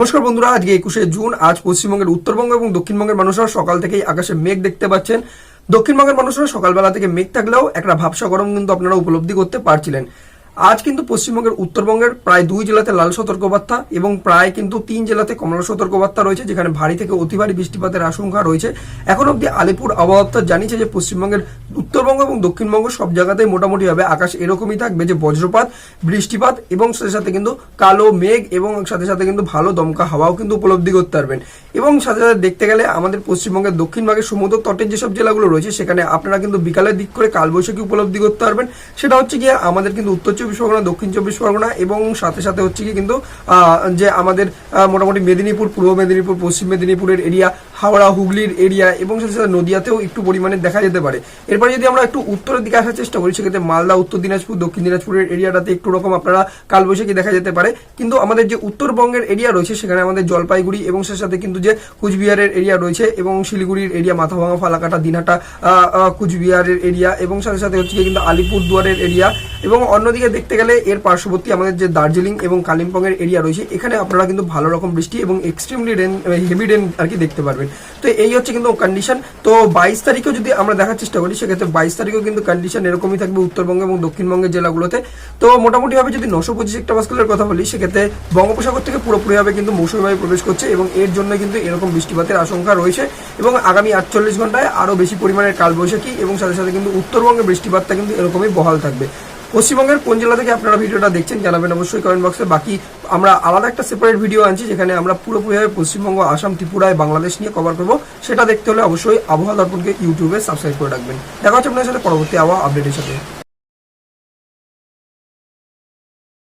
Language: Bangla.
নমস্কার বন্ধুরা, আজকে 21শে জুন। আজ পশ্চিমবঙ্গের উত্তরবঙ্গ এবং দক্ষিণবঙ্গের মানুষরা সকাল থেকেই আকাশে মেঘ দেখতে পাচ্ছেন। দক্ষিণবঙ্গের মানুষরা সকালবেলা থেকে মেঘ থাকলেও একটা ভাবসা গরম কিন্তু আপনারা উপলব্ধি করতে পারছিলেন। আজ কিন্তু পশ্চিমবঙ্গের উত্তরবঙ্গের প্রায় 2 জেলাতে লাল সতর্কবার্তা এবং প্রায় কিন্তু 3 জেলাতে কমলা সতর্কবার্তা রয়েছে, যেখানে ভারী থেকে অতি ভারী বৃষ্টিপাতের আশঙ্কা রয়েছে। এখন অব্দি আলিপুর আবহাওয়া দপ্তর জানিয়েছে যে পশ্চিমবঙ্গের উত্তরবঙ্গ এবং দক্ষিণবঙ্গ সব জায়গাতেই মোটামুটি হবে আকাশ এরকমই থাকবে, যে বজ্রপাত, বৃষ্টিপাত এবং সাথে সাথে কিন্তু কালো মেঘ এবং সাথে সাথে কিন্তু ভালো দমকা হাওয়াও কিন্তু উপলব্ধি করতে পারবেন। এবং সাথে সাথে দেখতে গেলে আমাদের পশ্চিমবঙ্গের দক্ষিণভাগের সমুদ্র তটের যেসব জেলাগুলো রয়েছে সেখানে আপনারা কিন্তু বিকালের দিক করে কালবৈশাখী উপলব্ধি করতে পারবেন। সেটা হচ্ছে গিয়ে আমাদের কিন্তু উত্তর চব্বিশ পরগনা, দক্ষিণ চব্বিশ পরগনা এবং সাথে সাথে হচ্ছে কি কিন্তু যে আমাদের মোটামুটি মেদিনীপুর, পূর্ব মেদিনীপুর, পশ্চিম মেদিনীপুরের এরিয়া, হাওড়া হুগলির এরিয়া এবং সাথে সাথে নদিয়াতেও একটু পরিমাণে দেখা যেতে পারে। এরপরে যদি আমরা একটু উত্তরের দিকে আসার চেষ্টা করি, সেক্ষেত্রে মালদা, উত্তর দিনাজপুর, দক্ষিণ দিনাজপুরের এরিয়াটাতে একটু রকম আপনারা কালবৈশাখী দেখা যেতে পারে। কিন্তু আমাদের যে উত্তরবঙ্গের এরিয়া রয়েছে সেখানে আমাদের জলপাইগুড়ি এবং সাথে সাথে কিন্তু যে কুচবিহারের এরিয়া রয়েছে এবং শিলিগুড়ির এরিয়া, মাথাভাঙা, ফালাকাটা, দিনহাটা, কুচবিহারের এরিয়া এবং সাথে সাথে হচ্ছে কিন্তু আলিপুরদুয়ারের এরিয়া এবং অন্যদিকে দেখতে গেলে এর পার্শ্ববর্তী আমাদের যে দার্জিলিং এবং কালিম্পং এর এরিয়া রয়েছে এখানে আপনারা কিন্তু ভালো রকম বৃষ্টি এবং এক্সট্রিমলি রেন, হেভি রেন আর কি দেখতে পারবেন। তো এই হচ্ছে কিন্তু কন্ডিশন। তো 22 তারিখেও যদি আমরা দেখার চেষ্টা করি, সেক্ষেত্রে 22 তারিখেও কিন্তু কন্ডিশন এরকমই থাকবে উত্তরবঙ্গ এবং দক্ষিণবঙ্গের জেলাগুলোতে। তো মোটামুটি ভাবে যদি 925 হেক্টোপাস্কেলের কথা বলি, সেক্ষেত্রে বঙ্গোপসাগর থেকে পুরোপুরিভাবে কিন্তু মৌসুমী বায়ু প্রবেশ করছে এবং এর জন্য কিন্তু এরকম বৃষ্টিপাতের আশঙ্কা রয়েছে এবং আগামী 48 ঘন্টায় আরো বেশি পরিমাণের কালবৈশাখী এবং সাথে সাথে কিন্তু উত্তরবঙ্গের বৃষ্টিপাতটা কিন্তু এরকমই বহাল থাকবে। পশ্চিমবঙ্গের কোন জেলা থেকে আপনারা ভিডিওটা দেখছেন জানাবেন অবশ্যই কমেন্ট বক্সে। বাকি আমরা আলাদা একটা সেপারেট ভিডিও আনছি যেখানে আমরা পুরোপুরিভাবে পশ্চিমবঙ্গ, আসাম, ত্রিপুরায়, বাংলাদেশ নিয়ে কভার করবো। সেটা দেখতে হলে অবশ্যই আবহাওয়া দর্পণকে ইউটিউবে সাবস্ক্রাইব করে রাখবেন। দেখা হচ্ছে আপনাদের সাথে পরবর্তী আবহাওয়া আপডেটের সাথে।